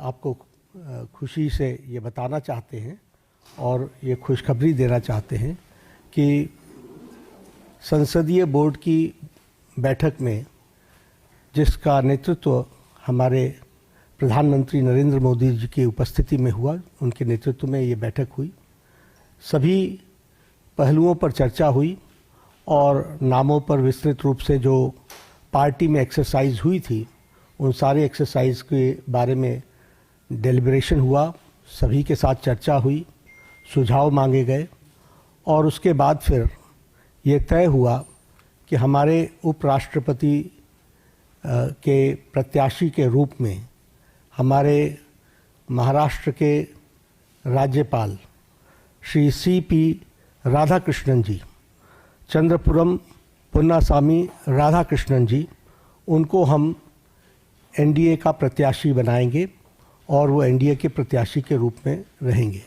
आपको खुशी से ये बताना चाहते हैं और ये खुशखबरी देना चाहते हैं कि संसदीय बोर्ड की बैठक में जिसका नेतृत्व हमारे प्रधानमंत्री नरेंद्र मोदी जी की उपस्थिति में हुआ, उनके नेतृत्व में ये बैठक हुई। सभी पहलुओं पर चर्चा हुई और नामों पर विस्तृत रूप से जो पार्टी में एक्सरसाइज हुई थी, उन सारे एक्सरसाइज के बारे में डेलिब्रेशन हुआ, सभी के साथ चर्चा हुई, सुझाव मांगे गए और उसके बाद फिर ये तय हुआ कि हमारे उपराष्ट्रपति के प्रत्याशी के रूप में हमारे महाराष्ट्र के राज्यपाल श्री सीपी राधाकृष्णन जी, चंद्रपुरम पुन्नास्वामी राधाकृष्णन जी, उनको हम एनडीए का प्रत्याशी बनाएंगे और वो एनडीए के प्रत्याशी के रूप में रहेंगे।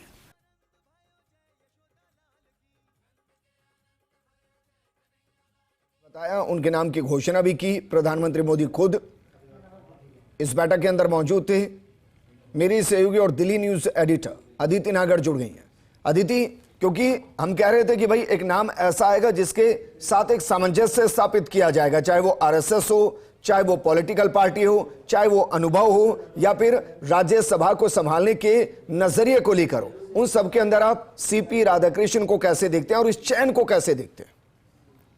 बताया, उनके नाम की घोषणा भी की। प्रधानमंत्री मोदी खुद इस बैठक के अंदर मौजूद थे। मेरी सहयोगी और दिल्ली न्यूज एडिटर अदिति नागर जुड़ गई हैं। अदिति, क्योंकि हम कह रहे थे कि भाई एक नाम ऐसा आएगा जिसके साथ एक सामंजस्य स्थापित किया जाएगा, चाहे वो आरएसएस हो, चाहे वो पॉलिटिकल पार्टी हो, चाहे वो अनुभव हो या फिर राज्यसभा को संभालने के नजरिए को लेकर हो, उन सब के अंदर आप सीपी राधाकृष्णन को कैसे देखते हैं और इस चयन को कैसे देखते हैं?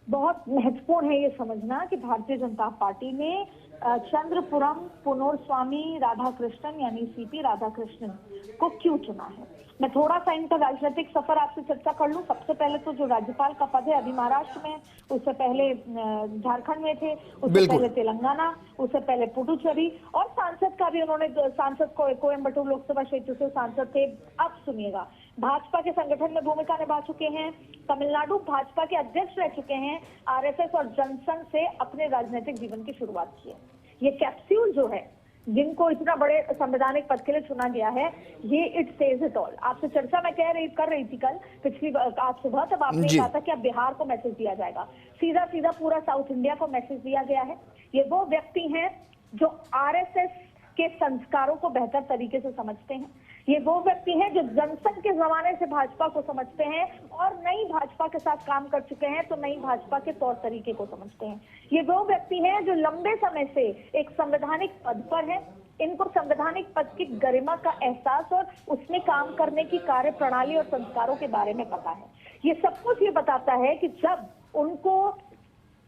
बहुत महत्वपूर्ण है ये समझना कि भारतीय जनता पार्टी ने चंद्रपुरम पुन्नास्वामी राधाकृष्णन यानी सीपी राधाकृष्णन को क्यों चुना है। मैं थोड़ा सा इनका राजनीतिक सफर आपसे चर्चा कर लूं। सबसे पहले तो जो राज्यपाल का पद है अभी महाराष्ट्र में, उससे पहले झारखंड में थे, उससे पहले तेलंगाना, उससे पहले पुडुचेरी और सांसद का भी उन्होंने, सांसद को कोयम्बटूर लोकसभा क्षेत्र से सांसद थे। अब सुनिएगा, भाजपा के संगठन में भूमिका निभा चुके हैं, तमिलनाडु भाजपा के अध्यक्ष रह चुके हैं, आरएसएस और जनसंघ से अपने राजनीतिक जीवन की शुरुआत की है। ये कैप्सूल जो है, जिनको इतना बड़े संवैधानिक पद के लिए चुना गया है, ये इट सेज इट ऑल। आपसे चर्चा मैं कर रही थी कल पिछली आज सुबह, तब आपने कहा था कि अब बिहार को मैसेज दिया जाएगा, सीधा सीधा पूरा साउथ इंडिया को मैसेज दिया गया है। ये वो व्यक्ति हैं जो आरएसएस के संस्कारों को बेहतर तरीके से समझते हैं। ये वो व्यक्ति हैं जो जनसंघ के जमाने से भाजपा को समझते हैं और नई भाजपा के साथ काम कर चुके हैं, तो नई भाजपा के तौर तरीके को समझते हैं। ये वो व्यक्ति हैं जो लंबे समय से एक संवैधानिक पद पर है। इनको संवैधानिक पद की गरिमा का एहसास और उसमें काम करने की कार्य प्रणाली और संस्कारों के बारे में पता है। ये सब कुछ ये बताता है कि जब उनको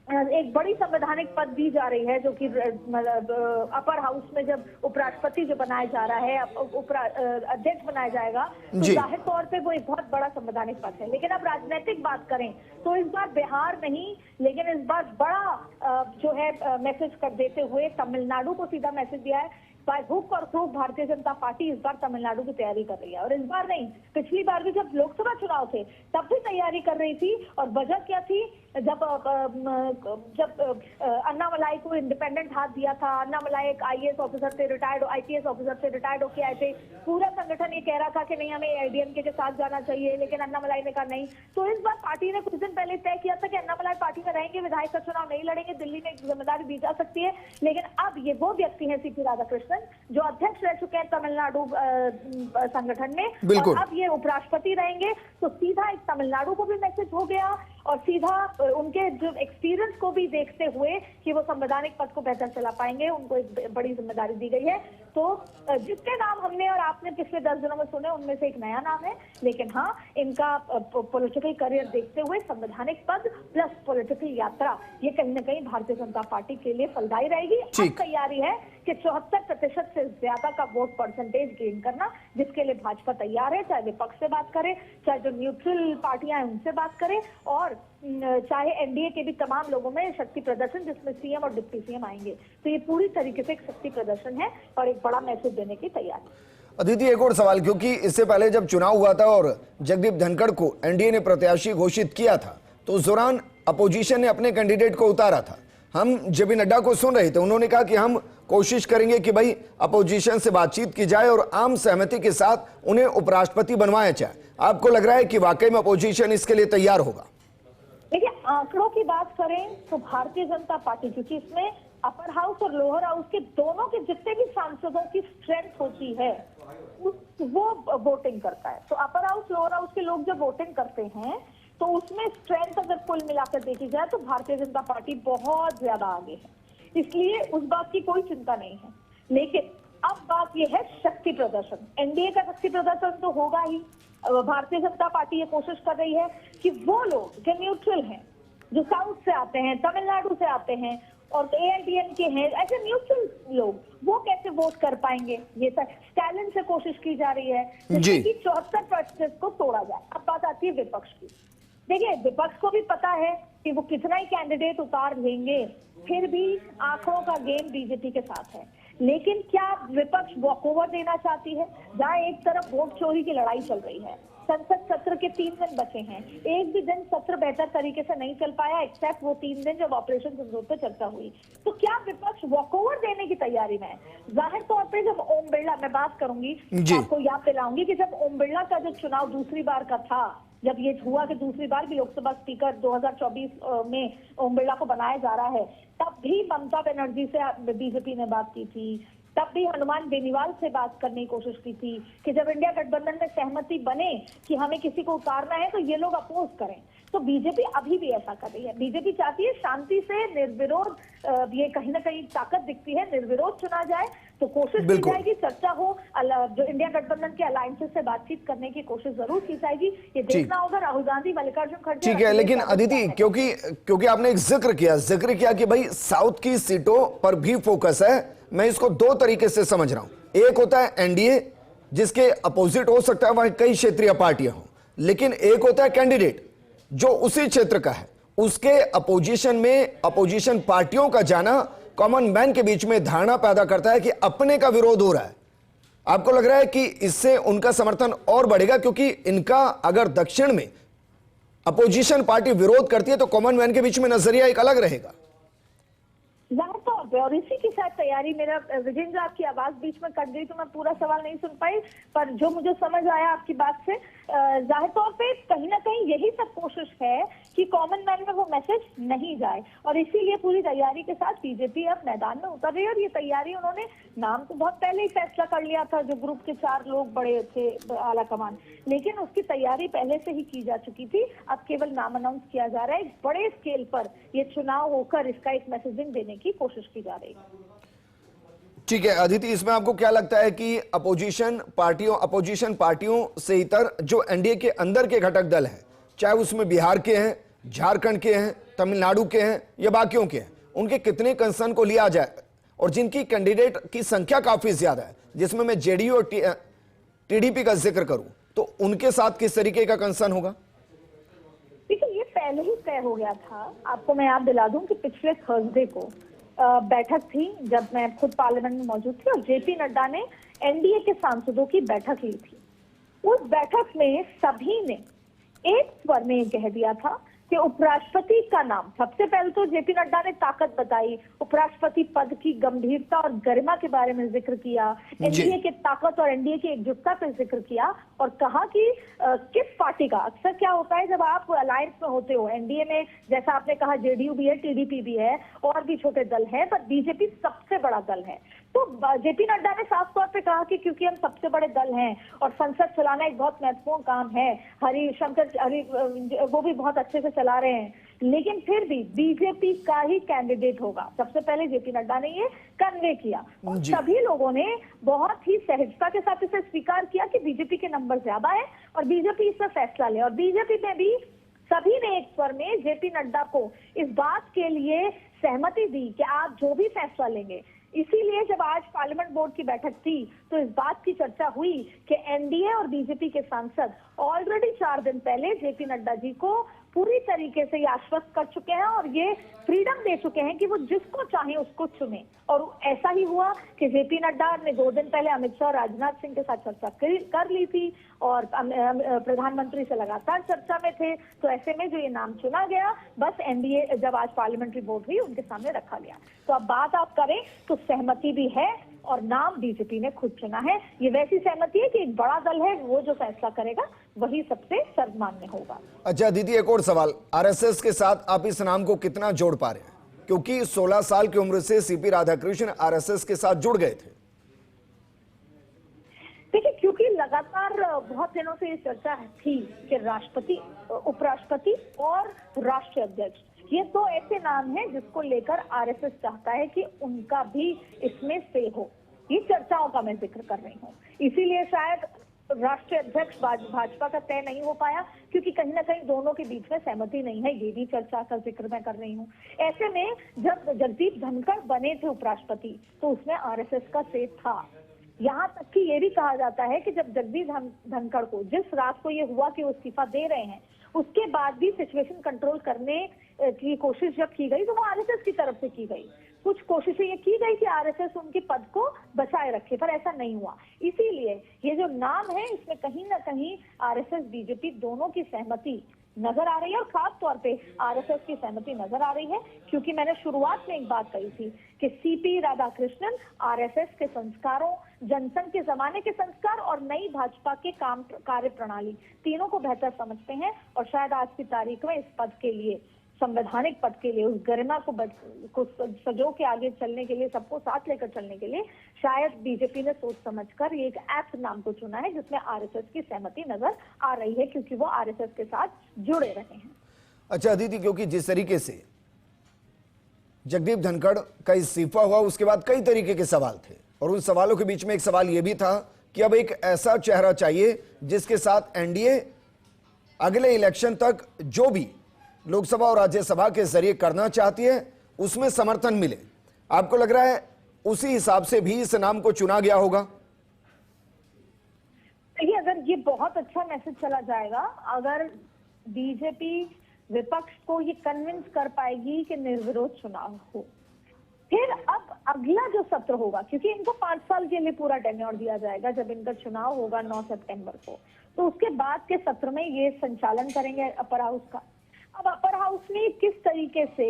एक बड़ी संवैधानिक पद दी जा रही है, जो कि अपर हाउस में जब उपराष्ट्रपति जो बनाया जा रहा है, अध्यक्ष बनाया जाएगा, तो जाहिर तौर पे वो एक बहुत बड़ा संवैधानिक पद है। लेकिन अब राजनीतिक बात करें तो इस बार बिहार नहीं, लेकिन इस बार बड़ा जो है मैसेज कर देते हुए तमिलनाडु को सीधा मैसेज दिया है। बाय हुक और क्रूक भारतीय जनता पार्टी इस बार तमिलनाडु की तैयारी कर रही है। और इस बार नहीं, पिछली बार भी जब लोकसभा चुनाव थे तब भी तैयारी कर रही थी। और वजह क्या थी? जब अन्नामलाई को इंडिपेंडेंट हाथ दिया था, अन्नामलाई एक आईएएस ऑफिसर से रिटायर्ड, आईपीएस ऑफिसर से रिटायर्ड होके आए थे। पूरा संगठन ये कह रहा था कि नहीं, हमें एडीएमके के साथ जाना चाहिए, लेकिन अन्नामलाई ने कहा नहीं। तो इस बार पार्टी ने कुछ दिन पहले तय किया था कि अन्नामलाई पार्टी में रहेंगे, विधायक का चुनाव नहीं लड़ेंगे, दिल्ली में एक जिम्मेदारी दी जा सकती है। लेकिन अब ये वो व्यक्ति है सीपी राधाकृष्णन जो अध्यक्ष रह चुके हैं तमिलनाडु संगठन में, और अब ये उपराष्ट्रपति रहेंगे। तो सीधा एक तमिलनाडु को भी मैसेज हो गया और सीधा उनके जो एक्सपीरियंस को भी देखते हुए कि वो संवैधानिक पद को बेहतर चला पाएंगे, उनको एक बड़ी जिम्मेदारी दी गई है। तो जितने नाम हमने और आपने पिछले 10 दिनों में सुने, उनमें से एक नया नाम है। लेकिन हाँ, इनका पॉलिटिकल करियर देखते हुए संवैधानिक पद प्लस पॉलिटिकल यात्रा, ये कहीं ना कहीं भारतीय जनता पार्टी के लिए फलदायी रहेगी। अब तैयारी है कि 74% से ज्यादा का वोट परसेंटेज गेन करना, जिसके लिए भाजपा तैयार है, चाहे विपक्ष से बात करे, चाहे जो न्यूट्रल पार्टियां हैं उनसे बात करे, और चाहे एनडीए के भी तमाम लोगों में शक्ति प्रदर्शन, जिसमें सीएम और डिप्टी सीएम आएंगे। तो ये पूरी तरीके से एक शक्ति प्रदर्शन है और एक बड़ा मैसेज देने की तैयारी। अदिति, एक और सवाल, क्योंकि इससे पहले जब चुनाव हुआ था और जगदीप धनखड़ को एनडीए ने प्रत्याशी घोषित किया था, तो उस दौरान अपोजिशन ने अपने कैंडिडेट को उतारा था। हम जेपी नड्डा को सुन रहे थे, उन्होंने कहा कि हम कोशिश करेंगे कि भाई अपोजिशन से बातचीत की जाए और आम सहमति के साथ उन्हें उपराष्ट्रपति बनवाया जाए। आपको लग रहा है कि वाकई में अपोजिशन इसके लिए तैयार होगा? देखिए, आंकड़ों की बात करें तो भारतीय जनता पार्टी, क्योंकि इसमें अपर हाउस और लोअर हाउस के दोनों के जितने भी सांसदों की स्ट्रेंथ होती है वो वोटिंग करता है। तो अपर हाउस लोअर हाउस के लोग जब वोटिंग करते हैं तो उसमें स्ट्रेंथ अगर कुल मिलाकर देखी जाए तो भारतीय जनता पार्टी बहुत ज्यादा आगे है, इसलिए उस बात की कोई चिंता नहीं है। लेकिन अब बात यह है शक्ति प्रदर्शन, एनडीए का शक्ति प्रदर्शन तो होगा ही। भारतीय जनता पार्टी ये कोशिश कर रही है कि वो लोग जो न्यूट्रल हैं, जो साउथ से आते हैं, तमिलनाडु से आते हैं और एआईएडीएमके हैं, ऐसे न्यूट्रल लोग वो कैसे वोट कर पाएंगे, ये टैलेंट से कोशिश की जा रही है जिससे कि 74% को तोड़ा जाए। अब बात आती है विपक्ष की। देखिए, विपक्ष को भी पता है कि वो कितना ही कैंडिडेट उतार लेंगे, फिर भी आंकड़ों का गेम बीजेपी के साथ है। लेकिन क्या विपक्ष वॉकओवर देना चाहती है? जहां एक तरफ वोट चोरी की लड़ाई चल रही है, संसद सत्र के 3 दिन बचे हैं, एक भी दिन सत्र बेहतर तरीके से नहीं चल पाया एक्सेप्ट वो 3 दिन जब ऑपरेशन सिंदूर पे चर्चा हुई। तो क्या विपक्ष वॉकओवर देने की तैयारी में है? जाहिर तौर पे जब ओम बिरला, मैं बात करूंगी तो आपको याद दिलाऊंगी कि जब ओम बिरला का जो चुनाव दूसरी बार का था, जब ये हुआ कि दूसरी बार भी लोकसभा स्पीकर 2024 में ओम बिरला को बनाया जा रहा है, तब भी ममता बनर्जी से बीजेपी ने बात की थी, तब भी हनुमान बेनीवाल से बात करने की कोशिश की थी कि जब इंडिया गठबंधन में सहमति बने कि हमें किसी को उतारना है तो ये लोग अपोज करें। तो बीजेपी अभी भी ऐसा कर रही है। बीजेपी चाहती है शांति से निर्विरोध, ये कहीं ना कहीं ताकत दिखती है, निर्विरोध चुना जाए तो कोशिश की जाएगी, चर्चा हो, जो इंडिया गठबंधन के अलायंसेस से बातचीत करने की कोशिश जरूर की जाएगी। ये देखना होगा राहुल गांधी, मल्लिकार्जुन खड़गे। ठीक है, लेकिन अदिति, क्योंकि आपने एक जिक्र किया कि भाई साउथ की सीटों पर भी फोकस है, मैं इसको 2 तरीके से समझ रहा हूं। एक होता है एनडीए जिसके अपोजिट हो सकता है वहां कई क्षेत्रीय पार्टियां हो, लेकिन एक होता है कैंडिडेट जो उसी क्षेत्र का है, उसके अपोजिशन में अपोजिशन पार्टियों का जाना कॉमन मैन के बीच में धारणा पैदा करता है कि अपने का विरोध हो रहा है। आपको लग रहा है कि इससे उनका समर्थन और बढ़ेगा, क्योंकि इनका अगर दक्षिण में अपोजिशन पार्टी विरोध करती है तो कॉमन मैन के बीच में नजरिया एक अलग रहेगा। और इसी की शायद तैयारी, मेरा विजेंद्र आपकी आवाज बीच में कट गई तो मैं पूरा सवाल नहीं सुन पाई, पर जो मुझे समझ आया आपकी बात से, जाहिर तौर पे कहीं ना कहीं यही सब कोशिश है कि कॉमन मैन में वो मैसेज नहीं जाए, और इसीलिए पूरी तैयारी के साथ बीजेपी अब मैदान में उतर रही है। और ये तैयारी उन्होंने नाम तो बहुत पहले ही फैसला कर लिया था, जो ग्रुप के 4 लोग बड़े थे आला कमान, लेकिन उसकी तैयारी पहले से ही की जा चुकी थी। अब केवल नाम अनाउंस किया जा रहा है। एक बड़े स्केल पर ये चुनाव होकर इसका एक मैसेजिंग देने की कोशिश की जा रही है। ठीक है अदिति, इसमें आपको क्या लगता है कि अपोजिशन पार्टियों से इतर जो एनडीए के अंदर के घटक दल हैं, चाहे उसमें बिहार के हैं, झारखंड के हैं, तमिलनाडु के हैं या बाकियों के हैं, उनके कितने कंसर्न को लिया जाए, और जिनकी कैंडिडेट की संख्या काफी ज्यादा है, जिसमें मैं जेडीयू और टीडीपी का जिक्र करूं, तो उनके साथ किस तरीके का कंसर्न होगा? देखिए, ये पहले ही तय हो गया था। आपको मैं याद दिला दूं कि पिछले थर्सडे को बैठक थी जब मैं खुद पार्लियामेंट में मौजूद थी, और जेपी नड्डा ने एनडीए के सांसदों की बैठक ली थी। उस बैठक में सभी ने एक स्वर में कह दिया था कि उपराष्ट्रपति का नाम, सबसे पहले तो जेपी नड्डा ने ताकत बताई, उपराष्ट्रपति पद की गंभीरता और गरिमा के बारे में जिक्र किया, एनडीए की ताकत और एनडीए की एकजुटता पर जिक्र किया, और कहा कि किस पार्टी का, अक्सर क्या होता है जब आप अलायंस में होते हो, एनडीए में जैसा आपने कहा जेडीयू भी है, टीडीपी भी है, और भी छोटे दल हैं, पर बीजेपी सबसे बड़ा दल है। तो जेपी नड्डा ने साफ तौर पे कहा कि क्योंकि हम सबसे बड़े दल हैं और संसद चलाना एक बहुत महत्वपूर्ण काम है, हरि वो भी बहुत अच्छे से चला रहे हैं, लेकिन फिर भी बीजेपी का ही कैंडिडेट होगा। सबसे पहले जेपी नड्डा ने ये कन्वे किया, और सभी लोगों ने बहुत ही सहजता के साथ इसे स्वीकार किया कि बीजेपी के नंबर ज्यादा है और बीजेपी इस पर फैसला ले। और बीजेपी में भी सभी ने एक स्वर में जेपी नड्डा को इस बात के लिए सहमति दी कि आप जो भी फैसला लेंगे। इसीलिए जब आज पार्लियामेंट बोर्ड की बैठक थी तो इस बात की चर्चा हुई कि एनडीए और बीजेपी के सांसद ऑलरेडी 4 दिन पहले जेपी नड्डा जी को पूरी तरीके से ये आश्वस्त कर चुके हैं और ये फ्रीडम दे चुके हैं कि वो जिसको चाहे उसको चुने। और ऐसा ही हुआ कि जेपी नड्डा ने 2 दिन पहले अमित शाह और राजनाथ सिंह के साथ चर्चा कर ली थी और प्रधानमंत्री से लगातार चर्चा में थे। तो ऐसे में जो ये नाम चुना गया, बस एनडीए जब आज पार्लियामेंट्री बोर्ड हुई उनके सामने रखा गया। तो अब बात आप करें तो सहमति भी है और नाम बीजेपी ने खुद चुना है। ये वैसी सहमति है कि एक बड़ा दल है, वो जो फैसला करेगा वही सबसे सर्वमान्य होगा। अच्छा दीदी, एक और सवाल, आरएसएस के साथ आप इस नाम को कितना जोड़ पा रहे हैं? क्योंकि 16 साल की उम्र से सीपी राधाकृष्णन आरएसएस के साथ जुड़ गए थे। देखिए, क्योंकि लगातार बहुत दिनों से ये चर्चा थी कि राष्ट्रपति, उपराष्ट्रपति और राष्ट्रीय अध्यक्ष, ये दो ऐसे नाम हैं जिसको लेकर आरएसएस चाहता है कि उनका भी इसमें से हो। ये चर्चाओं का मैं जिक्र कर रही हूँ, इसीलिए शायद राष्ट्रीय अध्यक्ष भाजपा का तय नहीं हो पाया, क्योंकि कहीं ना कहीं दोनों के बीच में सहमति नहीं है। ये भी चर्चा का जिक्र मैं कर रही हूँ। ऐसे में जब जगदीप धनखड़ बने थे उपराष्ट्रपति, तो उसमें आरएसएस का सेट था। यहाँ तक कि ये भी कहा जाता है कि जब जगदीप धनखड़ को जिस रात को ये हुआ कि वो इस्तीफा दे रहे हैं, उसके बाद भी सिचुएशन कंट्रोल करने की कोशिश जब की गई, तो वो आरएसएस की तरफ से की गई। कुछ कोशिशें ये की गई कि आरएसएस उनके पद को बचाए रखे, पर ऐसा नहीं हुआ। इसीलिए ये जो नाम है, इसमें कहीं ना कहीं आरएसएस बीजेपी दोनों की सहमति नजर आ रही है, और खास तौर पे आरएसएस की सहमति नजर आ रही है, क्योंकि मैंने शुरुआत में एक बात कही थी कि सीपी राधाकृष्णन आरएसएस के संस्कारों, जनसंघ के जमाने के संस्कार और नई भाजपा के काम कार्य प्रणाली तीनों को बेहतर समझते हैं, और शायद आज की तारीख में इस पद के लिए, संवैधानिक पद के लिए, उस गरिमा को सजो के आगे चलने के लिए, सबको साथ लेकर चलने के लिए शायद बीजेपी ने सोच समझकर ये एक ऐप्ट नाम को चुना है, जिसमें आरएसएस की सहमति नजर आ रही है, क्योंकि वो आरएसएस के साथ जुड़े रहे हैं। अच्छा अदिति, क्योंकि जिस तरीके से जगदीप धनखड़ का इस्तीफा हुआ, उसके बाद कई तरीके के सवाल थे, और उन सवालों के बीच में एक सवाल यह भी था कि अब एक ऐसा चेहरा चाहिए जिसके साथ एनडीए अगले इलेक्शन तक जो भी लोकसभा और राज्यसभा के जरिए करना चाहती है उसमें समर्थन मिले। आपको लग रहा है उसी हिसाब से भी इस नाम को चुना गया होगा? देखिए, अगर ये बहुत अच्छा मैसेज चला जाएगा, अगर बीजेपी विपक्ष को ये कन्विंस कर पाएगी कि निर्विरोध चुनाव हो, फिर अब अगला जो सत्र होगा, क्योंकि इनको 5 साल के लिए पूरा टेन्योर दिया जाएगा, जब इनका चुनाव होगा 9 सितंबर को, तो उसके बाद के सत्र में ये संचालन करेंगे अपर हाउस का। अब अपर हाउस में किस तरीके से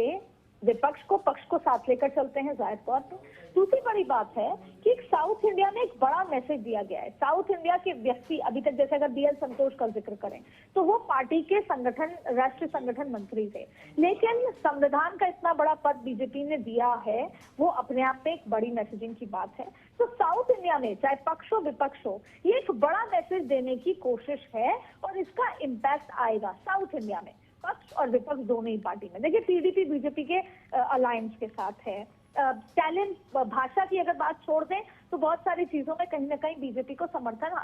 विपक्ष को, पक्ष को साथ लेकर चलते हैं, जाहिर तौर पर। दूसरी बड़ी बात है कि साउथ इंडिया में एक बड़ा मैसेज दिया गया है। साउथ इंडिया के व्यक्ति अभी तक, जैसे अगर बीएल संतोष का जिक्र करें, तो वो पार्टी के संगठन, राष्ट्रीय संगठन मंत्री थे, लेकिन संविधान का इतना बड़ा पद बीजेपी ने दिया है, वो अपने आप में एक बड़ी मैसेजिंग की बात है। तो साउथ इंडिया में चाहे पक्ष हो विपक्ष हो, ये एक बड़ा मैसेज देने की कोशिश है, और इसका इम्पैक्ट आएगा साउथ इंडिया में, पक्ष और विपक्ष दोनों ही पार्टी में। देखिए, टीडीपी बीजेपी के अलायंस के साथ है। टैलेंट, भाषा की अगर बात छोड़ दें, तो बहुत सारी चीजों में कहीं ना कहीं बीजेपी को समर्थन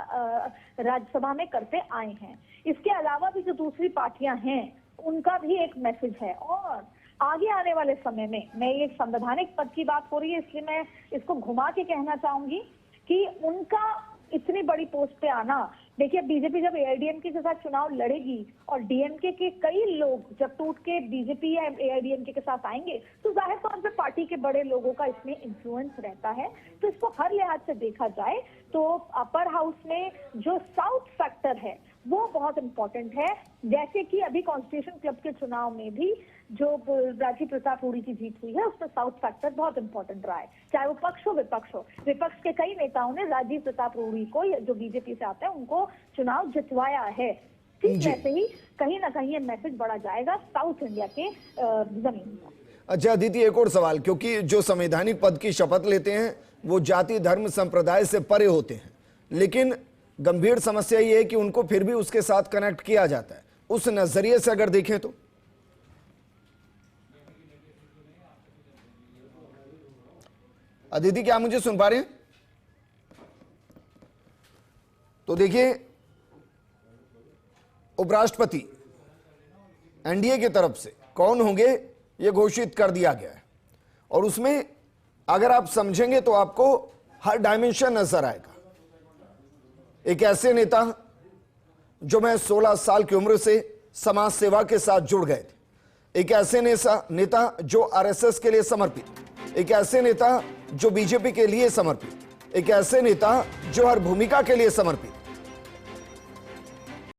राज्यसभा में करते आए हैं। इसके अलावा भी जो दूसरी पार्टियां हैं, उनका भी एक मैसेज है। और आगे आने वाले समय में, मैं ये संवैधानिक पद की बात हो रही है, इसलिए मैं इसको घुमा के कहना चाहूंगी कि उनका इतनी बड़ी पोस्ट पे आना, देखिए बीजेपी जब एआईडीएमके के साथ चुनाव लड़ेगी और डीएमके के कई लोग जब टूट के बीजेपी या एआईडीएमके के साथ आएंगे, तो जाहिर तौर पे पार्टी के बड़े लोगों का इसमें इन्फ्लुएंस रहता है। तो इसको हर लिहाज से देखा जाए तो अपर हाउस में जो साउथ फैक्टर है वो बहुत इंपॉर्टेंट है। जैसे कि अभी कॉन्स्टिट्यूशन क्लब के चुनाव में भी जो राजीव प्रताप रूड़ी की जीत हुई है, उसमें साउथ फैक्टर बहुत इंपॉर्टेंट रहा है, चाहे वो पक्ष हो विपक्ष हो। विपक्ष के कई नेताओं ने राजीव प्रताप रूड़ी को, जो बीजेपी से आते हैं, उनको चुनाव जितवाया है। ठीक वैसे ही कहीं ना कहीं ये मैसेज बढ़ा जाएगा साउथ इंडिया के जमीन पर। अच्छा अदिति, एक और सवाल, क्योंकि जो संवैधानिक पद की शपथ लेते हैं वो जाति धर्म संप्रदाय से परे होते हैं, लेकिन गंभीर समस्या ये है कि उनको फिर भी उसके साथ कनेक्ट किया जाता है। उस नजरिए से अगर देखें तो अदिति, क्या मुझे सुन पा रहे हैं? तो देखिए, उपराष्ट्रपति एनडीए की तरफ से कौन होंगे यह घोषित कर दिया गया है, और उसमें अगर आप समझेंगे तो आपको हर डायमेंशन नजर आएगा। एक ऐसे नेता जो मैं 16 साल की उम्र से समाज सेवा के साथ जुड़ गए थे, एक ऐसे नेता जो आरएसएस के लिए समर्पित, एक ऐसे नेता जो बीजेपी के लिए समर्पित, एक ऐसे नेता जो हर भूमिका के लिए समर्पित,